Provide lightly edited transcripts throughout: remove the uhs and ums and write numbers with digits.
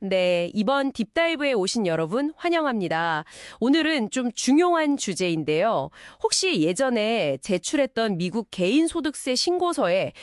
네, 이번 딥다이브에 오신 여러분 환영합니다. 오늘은 좀 중요한 주제인데요. 혹시 예전에 제출했던 미국 개인소득세 신고서에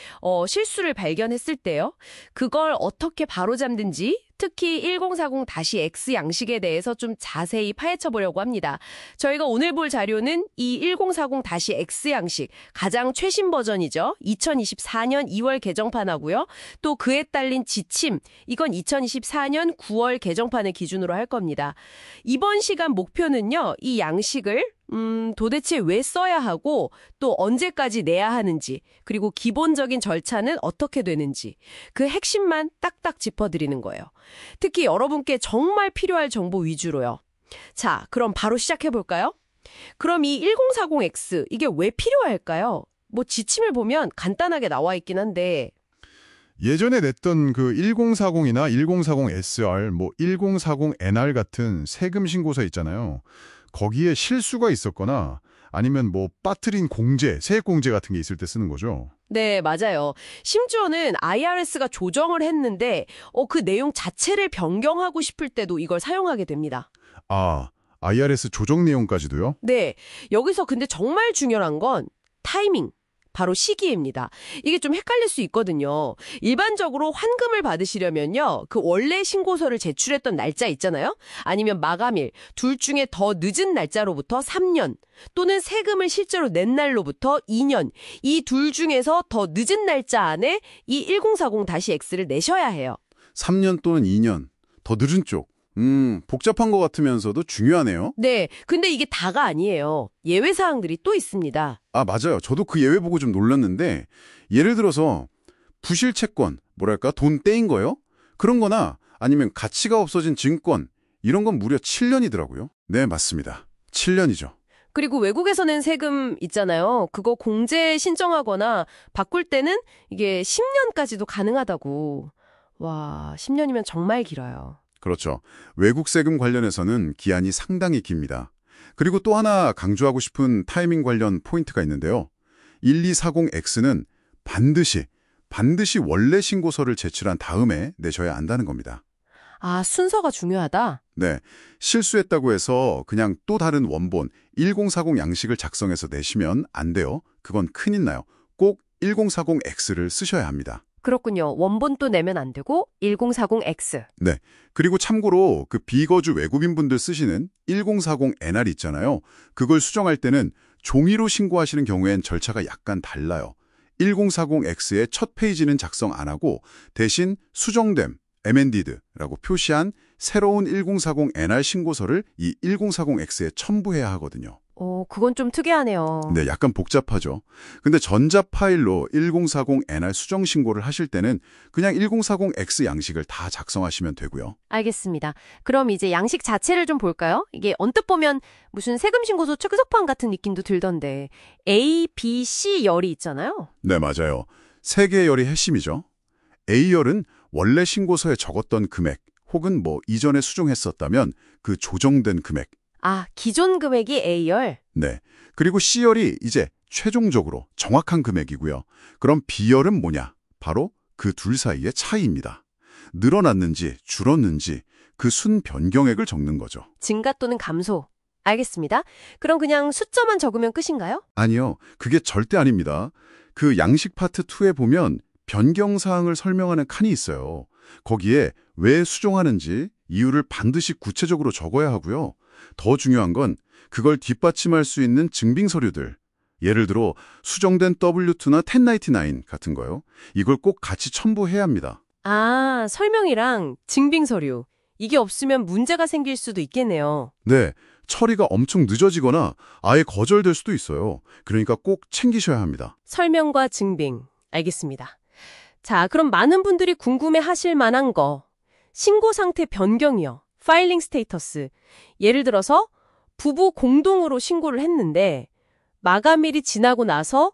실수를 발견했을 때요? 그걸 어떻게 바로잡는지 특히 1040-X 양식에 대해서 좀 자세히 파헤쳐 보려고 합니다. 저희가 오늘 볼 자료는 이 1040-X 양식 가장 최신 버전이죠. 2024년 2월 개정판하고요. 또 그에 딸린 지침, 이건 2024년 9월 개정판을 기준으로 할 겁니다. 이번 시간 목표는요. 이 양식을 도대체 왜 써야 하고 또 언제까지 내야 하는지 그리고 기본적인 절차는 어떻게 되는지 그 핵심만 딱딱 짚어드리는 거예요. 특히 여러분께 정말 필요할 정보 위주로요. 자, 그럼 바로 시작해볼까요? 그럼 이 1040X 이게 왜 필요할까요? 뭐 지침을 보면 간단하게 나와 있긴 한데 예전에 냈던 그 1040이나 1040SR, 1040NR 같은 세금 신고서 있잖아요. 거기에 실수가 있었거나 아니면 빠뜨린 공제, 세액 공제 같은 게 있을 때 쓰는 거죠. 네, 맞아요. 심지어는 IRS가 조정을 했는데 그 내용 자체를 변경하고 싶을 때도 이걸 사용하게 됩니다. 아, IRS 조정 내용까지도요? 네, 여기서 근데 정말 중요한 건 타이밍. 바로 시기입니다. 이게 좀 헷갈릴 수 있거든요. 일반적으로 환급을 받으시려면요. 그 원래 신고서를 제출했던 날짜 있잖아요. 아니면 마감일, 둘 중에 더 늦은 날짜로부터 3년 또는 세금을 실제로 낸 날로부터 2년 이 둘 중에서 더 늦은 날짜 안에 이 1040-X를 내셔야 해요. 3년 또는 2년, 더 늦은 쪽. 복잡한 것 같으면서도 중요하네요. 네, 근데 이게 다가 아니에요. 예외 사항들이 또 있습니다. 아, 맞아요. 저도 그 예외 보고 좀 놀랐는데 예를 들어서 부실 채권, 돈 떼인 거요? 그런 거나 아니면 가치가 없어진 증권, 이런 건 무려 7년이더라고요. 네, 맞습니다. 7년이죠. 그리고 외국에서 낸 세금 있잖아요. 그거 공제 신청하거나 바꿀 때는 이게 10년까지도 가능하다고. 와, 10년이면 정말 길어요. 그렇죠. 외국 세금 관련해서는 기한이 상당히 깁니다. 그리고 또 하나 강조하고 싶은 타이밍 관련 포인트가 있는데요. 1240X는 반드시 원래 신고서를 제출한 다음에 내셔야 한다는 겁니다. 아, 순서가 중요하다? 네, 실수했다고 해서 그냥 또 다른 원본 1040 양식을 작성해서 내시면 안 돼요. 그건 큰일 나요. 꼭 1040X를 쓰셔야 합니다. 그렇군요. 원본도 내면 안 되고 1040X. 네, 그리고 참고로 그 비거주 외국인분들 쓰시는 1040NR 있잖아요. 그걸 수정할 때는 종이로 신고하시는 경우엔 절차가 약간 달라요. 1040X의 첫 페이지는 작성 안 하고 대신 수정됨, amended라고 표시한 새로운 1040NR 신고서를 이 1040X에 첨부해야 하거든요. 그건 좀 특이하네요. 네, 약간 복잡하죠. 근데 전자 파일로 1040NR 수정 신고를 하실 때는 그냥 1040X 양식을 다 작성하시면 되고요. 알겠습니다. 그럼 이제 양식 자체를 좀 볼까요? 이게 언뜻 보면 무슨 세금 신고서 측석판 같은 느낌도 들던데 A, B, C 열이 있잖아요. 네, 맞아요. 세 개의 열이 핵심이죠. A열은 원래 신고서에 적었던 금액 혹은 이전에 수정했었다면 그 조정된 금액. 아, 기존 금액이 A열? 네. 그리고 C열이 이제 최종적으로 정확한 금액이고요. 그럼 B열은 뭐냐? 바로 그 둘 사이의 차이입니다. 늘어났는지 줄었는지 그 순 변경액을 적는 거죠. 증가 또는 감소. 알겠습니다. 그럼 그냥 숫자만 적으면 끝인가요? 아니요. 그게 절대 아닙니다. 그 양식 파트 2에 보면 변경사항을 설명하는 칸이 있어요. 거기에 왜 수정하는지 이유를 반드시 구체적으로 적어야 하고요. 더 중요한 건 그걸 뒷받침할 수 있는 증빙 서류들. 예를 들어 수정된 W2나 1099 같은 거요. 이걸 꼭 같이 첨부해야 합니다. 아, 설명이랑 증빙 서류. 이게 없으면 문제가 생길 수도 있겠네요. 네, 처리가 엄청 늦어지거나 아예 거절될 수도 있어요. 그러니까 꼭 챙기셔야 합니다. 설명과 증빙. 알겠습니다. 자, 그럼 많은 분들이 궁금해하실 만한 거. 신고 상태 변경이요. 파일링 스테이터스. 예를 들어서 부부 공동으로 신고를 했는데 마감일이 지나고 나서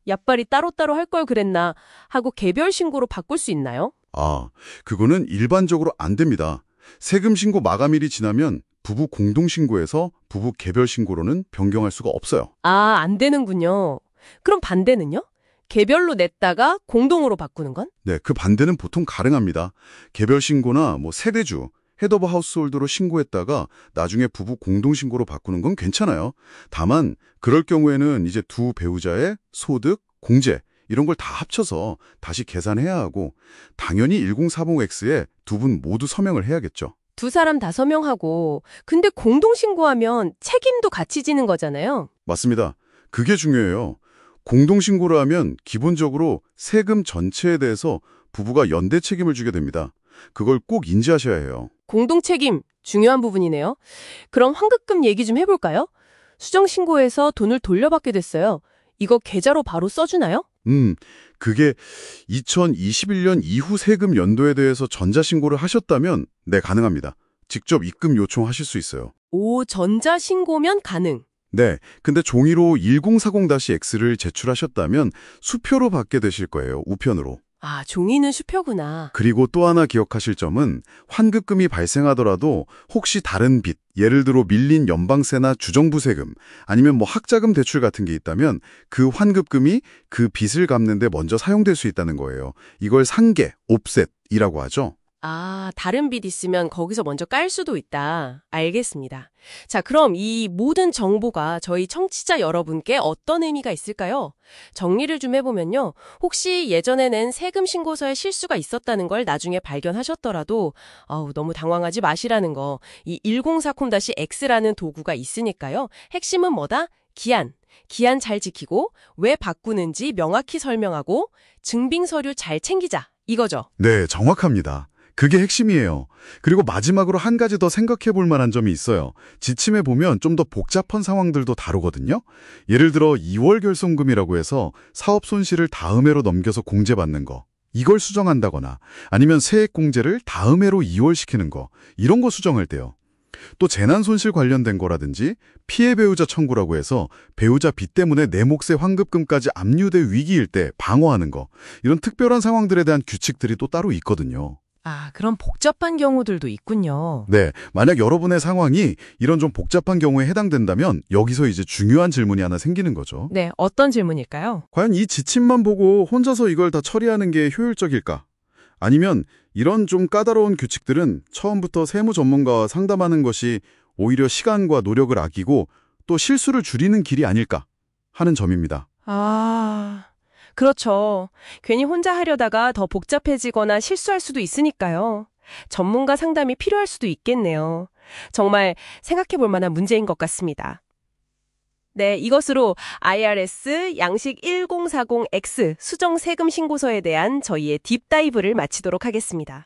얏발이 따로따로 할 걸 그랬나 하고 개별 신고로 바꿀 수 있나요? 아, 그거는 일반적으로 안 됩니다. 세금 신고 마감일이 지나면 부부 공동 신고에서 부부 개별 신고로는 변경할 수가 없어요. 아, 안 되는군요. 그럼 반대는요? 개별로 냈다가 공동으로 바꾸는 건? 네, 그 반대는 보통 가능합니다. 개별 신고나 세대주, 헤드 오브 하우스홀드로 신고했다가 나중에 부부 공동 신고로 바꾸는 건 괜찮아요. 다만 그럴 경우에는 이제 두 배우자의 소득, 공제 이런 걸 다 합쳐서 다시 계산해야 하고 당연히 1040X에 두 분 모두 서명을 해야겠죠. 두 사람 다 서명하고 근데 공동 신고하면 책임도 같이 지는 거잖아요. 맞습니다. 그게 중요해요. 공동 신고를 하면 기본적으로 세금 전체에 대해서 부부가 연대 책임을 지게 됩니다. 그걸 꼭 인지하셔야 해요. 공동 책임 중요한 부분이네요. 그럼 환급금 얘기 좀 해볼까요? 수정 신고해서 돈을 돌려받게 됐어요. 이거 계좌로 바로 써주나요? 그게 2021년 이후 세금 연도에 대해서 전자신고를 하셨다면 네, 가능합니다. 직접 입금 요청하실 수 있어요. 오, 전자 신고면 가능. 네, 근데 종이로 1040-X를 제출하셨다면 수표로 받게 되실 거예요, 우편으로. 아, 종이는 수표구나. 그리고 또 하나 기억하실 점은 환급금이 발생하더라도 혹시 다른 빚, 예를 들어 밀린 연방세나 주정부 세금, 아니면 학자금 대출 같은 게 있다면 그 환급금이 그 빚을 갚는 데 먼저 사용될 수 있다는 거예요. 이걸 상계, 옵셋이라고 하죠. 아, 다른 빚 있으면 거기서 먼저 깔 수도 있다. 알겠습니다. 자, 그럼 이 모든 정보가 저희 청취자 여러분께 어떤 의미가 있을까요? 정리를 좀 해보면요. 혹시 예전에 낸 세금 신고서에 실수가 있었다는 걸 나중에 발견하셨더라도 너무 당황하지 마시라는 거. 이 1040-X라는 도구가 있으니까요. 핵심은 뭐다? 기한. 기한 잘 지키고 왜 바꾸는지 명확히 설명하고 증빙 서류 잘 챙기자. 이거죠. 네, 정확합니다. 그게 핵심이에요. 그리고 마지막으로 한 가지 더 생각해 볼 만한 점이 있어요. 지침에 보면 좀 더 복잡한 상황들도 다루거든요. 예를 들어 2월 결손금이라고 해서 사업 손실을 다음 해로 넘겨서 공제받는 거. 이걸 수정한다거나 아니면 세액 공제를 다음 해로 이월시키는 거. 이런 거 수정할 때요. 또 재난 손실 관련된 거라든지 피해 배우자 청구라고 해서 배우자 빚 때문에 내 몫의 환급금까지 압류될 위기일 때 방어하는 거. 이런 특별한 상황들에 대한 규칙들이 또 따로 있거든요. 아, 그런 복잡한 경우들도 있군요. 네, 만약 여러분의 상황이 이런 좀 복잡한 경우에 해당된다면 여기서 이제 중요한 질문이 하나 생기는 거죠. 네, 어떤 질문일까요? 과연 이 지침만 보고 혼자서 이걸 다 처리하는 게 효율적일까? 아니면 이런 좀 까다로운 규칙들은 처음부터 세무 전문가와 상담하는 것이 오히려 시간과 노력을 아끼고 또 실수를 줄이는 길이 아닐까 하는 점입니다. 아, 그렇죠. 괜히 혼자 하려다가 더 복잡해지거나 실수할 수도 있으니까요. 전문가 상담이 필요할 수도 있겠네요. 정말 생각해 볼 만한 문제인 것 같습니다. 네, 이것으로 IRS 양식 1040X 수정 세금 신고서에 대한 저희의 딥다이브를 마치도록 하겠습니다.